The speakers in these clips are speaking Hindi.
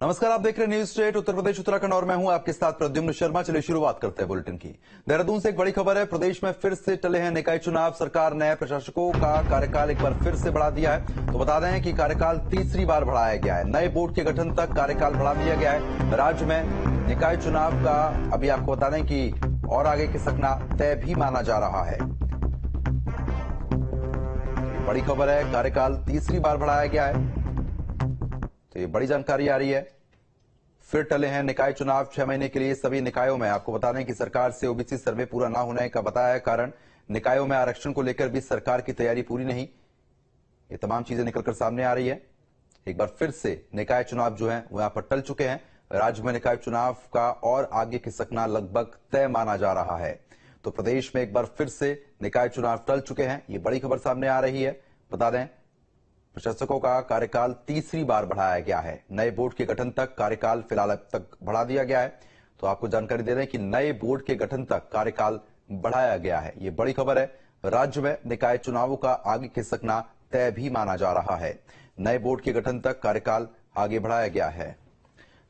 नमस्कार, आप देख रहे हैं न्यूज स्टेट उत्तर प्रदेश उत्तराखंड और मैं हूं आपके साथ प्रद्युम्न शर्मा। चलिए शुरुआत करते हैं बुलेटिन की। देहरादून से एक बड़ी खबर है। प्रदेश में फिर से टले हैं निकाय चुनाव। सरकार ने प्रशासकों का कार्यकाल एक बार फिर से बढ़ा दिया है। तो बता दें कि कार्यकाल तीसरी बार बढ़ाया गया है। नए बोर्ड के गठन तक कार्यकाल बढ़ा दिया गया है। राज्य में निकाय चुनाव का अभी आपको बता दें कि और आगे खिसकना तय भी माना जा रहा है। बड़ी खबर है, कार्यकाल तीसरी बार बढ़ाया गया है। तो ये बड़ी जानकारी आ रही है। फिर टले हैं निकाय चुनाव 6 महीने के लिए सभी निकायों में। आपको बता दें कि सरकार से ओबीसी सर्वे पूरा न होने का बताया है कारण। निकायों में आरक्षण को लेकर भी सरकार की तैयारी पूरी नहीं। ये तमाम चीजें निकलकर सामने आ रही है। एक बार फिर से निकाय चुनाव जो है वो यहां पर टल चुके हैं। राज्य में निकाय चुनाव का और आगे खिसकना लगभग तय माना जा रहा है। तो प्रदेश में एक बार फिर से निकाय चुनाव टल चुके हैं। ये बड़ी खबर सामने आ रही है। बता दें प्रशासकों का कार्यकाल तीसरी बार बढ़ाया गया है। नए बोर्ड के गठन तक कार्यकाल फिलहाल अब तक बढ़ा दिया गया है। तो आपको जानकारी दे दें कि नए बोर्ड के गठन तक कार्यकाल बढ़ाया गया है। ये बड़ी खबर है। राज्य में निकाय चुनावों का आगे खिसकना तय भी माना जा रहा है। नए बोर्ड के गठन तक कार्यकाल आगे बढ़ाया गया है।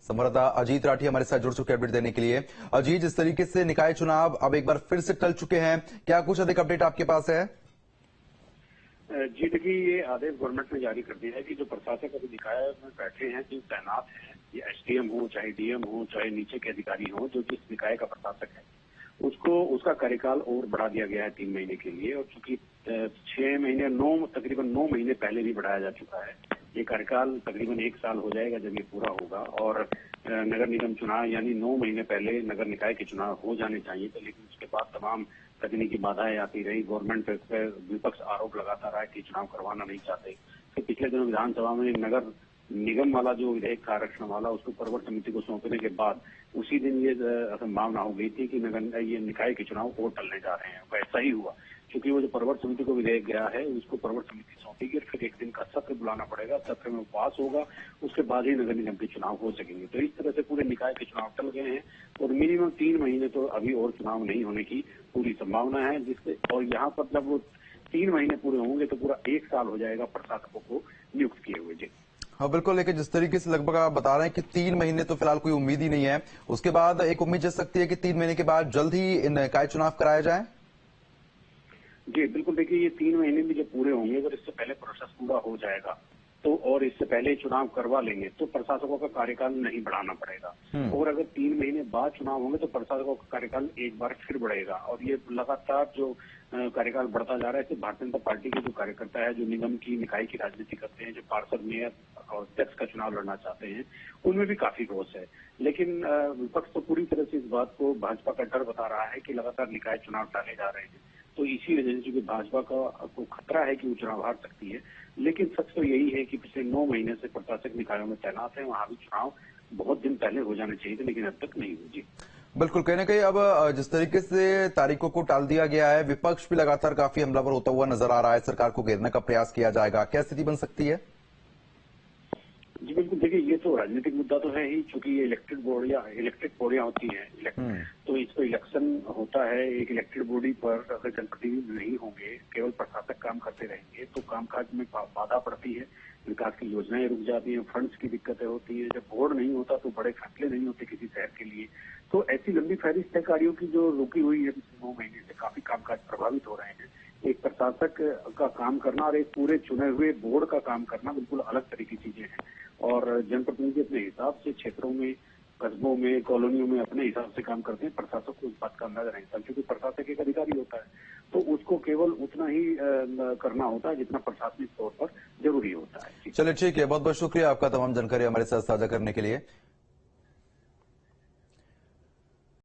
संवाददाता अजीत राठी हमारे साथ जुड़ चुके अपडेट देने के लिए। अजीत, जिस तरीके से निकाय चुनाव अब एक बार फिर से टल चुके हैं, क्या कुछ अधिक अपडेट आपके पास है? जी देखिए, ये आदेश गवर्नमेंट ने जारी कर दिया है कि जो प्रशासक अभी निकाय में बैठे हैं, जो तैनात हैं, ये एसडीएम हो चाहे डीएम हो चाहे नीचे के अधिकारी हो, जो जिस निकाय का प्रशासक है उसका कार्यकाल और बढ़ा दिया गया है 3 महीने के लिए। और चूंकि 6 महीने तकरीबन 9 महीने पहले भी बढ़ाया जा चुका है। ये कार्यकाल तकरीबन 1 साल हो जाएगा जब ये पूरा होगा। और नगर निगम चुनाव यानी 9 महीने पहले नगर निकाय के चुनाव हो जाने चाहिए थे, लेकिन उसके बाद तमाम तकनीकी बाधाएं आती रही। गवर्नमेंट पर विपक्ष आरोप लगाता रहा कि चुनाव करवाना नहीं चाहते। तो पिछले दिनों विधानसभा में नगर निगम वाला जो विधेयक था आरक्षण वाला, उसको प्रवर समिति को सौंपने के बाद उसी दिन ये संभावना हो गई थी कि ये निकाय के चुनाव और टलने जा रहे हैं। वैसा ही हुआ, क्योंकि वो जो प्रवर समिति को विधेयक गया है उसको प्रवर समिति सौंपेगी और फिर एक दिन का सत्र बुलाना पड़ेगा। सत्र में पास होगा, उसके बाद ही नगर निगम के चुनाव हो सकेंगे। तो इस तरह से पूरे निकाय के चुनाव टल गए हैं और मिनिमम 3 महीने तो अभी और चुनाव नहीं होने की पूरी संभावना है। जिससे और यहाँ पर जब वो 3 महीने पूरे होंगे तो पूरा 1 साल हो जाएगा प्रशासकों को नियुक्त किए हुए। जी हाँ बिल्कुल, लेकिन जिस तरीके से लगभग आप बता रहे हैं कि 3 महीने तो फिलहाल कोई उम्मीद ही नहीं है। उसके बाद एक उम्मीद जल सकती है कि 3 महीने के बाद जल्द ही निकाय चुनाव कराया जाए। जी बिल्कुल, देखिए ये 3 महीने भी जब पूरे होंगे, अगर इससे पहले प्रोसेस पूरा हो जाएगा तो और इससे पहले चुनाव करवा लेंगे तो प्रशासकों का कार्यकाल नहीं बढ़ाना पड़ेगा। और अगर 3 महीने बाद चुनाव होंगे तो प्रशासकों का कार्यकाल एक बार फिर बढ़ेगा। और ये लगातार जो कार्यकाल बढ़ता जा रहा है, भारतीय जनता पार्टी के जो कार्यकर्ता है, जो निगम की निकाय की राजनीति करते हैं, जो पार्षद मेयर और अध्यक्ष का चुनाव लड़ना चाहते हैं, उनमें भी काफी रोष है। लेकिन विपक्ष तो पूरी तरह से इस बात को भाजपा का डर बता रहा है कि लगातार निकाय चुनाव टाले जा रहे हैं। तो इसी वजह से चूंकि भाजपा को खतरा है कि वो चुनाव हार सकती है। लेकिन सच तो यही है कि पिछले 9 महीने से प्रशासक निकायों में तैनात है, वहां भी चुनाव बहुत दिन पहले हो जाने चाहिए थे, लेकिन अब तक नहीं हुए। जी बिल्कुल, कहीं ना कहीं अब जिस तरीके से तारीखों को टाल दिया गया है, विपक्ष भी लगातार काफी हमलावर होता हुआ नजर आ रहा है। सरकार को घेरने का प्रयास किया जाएगा, क्या स्थिति बन सकती है? जी बिल्कुल, देखिए ये तो राजनीतिक मुद्दा तो है ही, चूंकि ये इलेक्टेड बॉडियां होती हैं। तो इस पर इलेक्शन होता है। एक इलेक्टेड बॉडी पर अगर जनप्रतिनिधि नहीं होंगे, केवल प्रशासक काम करते रहेंगे तो कामकाज में बाधा पड़ती है, विकास की योजनाएं रुक जाती हैं, फंड्स की दिक्कतें होती है। जब बोर्ड नहीं होता तो बड़े फैसले नहीं होते किसी शहर के लिए। तो ऐसी लंबी फहरिस्त है कार्यों की जो रुकी हुई है पिछले 9 महीने से, काफी कामकाज प्रभावित हो रहे हैं। एक प्रशासक का काम करना और एक पूरे चुने हुए बोर्ड का काम करना बिल्कुल अलग तरह की चीजें हैं। और जनप्रतिनिधि अपने हिसाब से क्षेत्रों में, कस्बों में, कॉलोनियों में अपने हिसाब से काम करते हैं। प्रशासक को इस बात का अंदाजा नहीं था, क्योंकि प्रशासक एक अधिकारी होता है तो उसको केवल उतना ही करना होता है जितना प्रशासनिक तौर पर जरूरी होता है। चलिए ठीक है, बहुत बहुत शुक्रिया आपका तमाम जानकारी हमारे साथ साझा करने के लिए।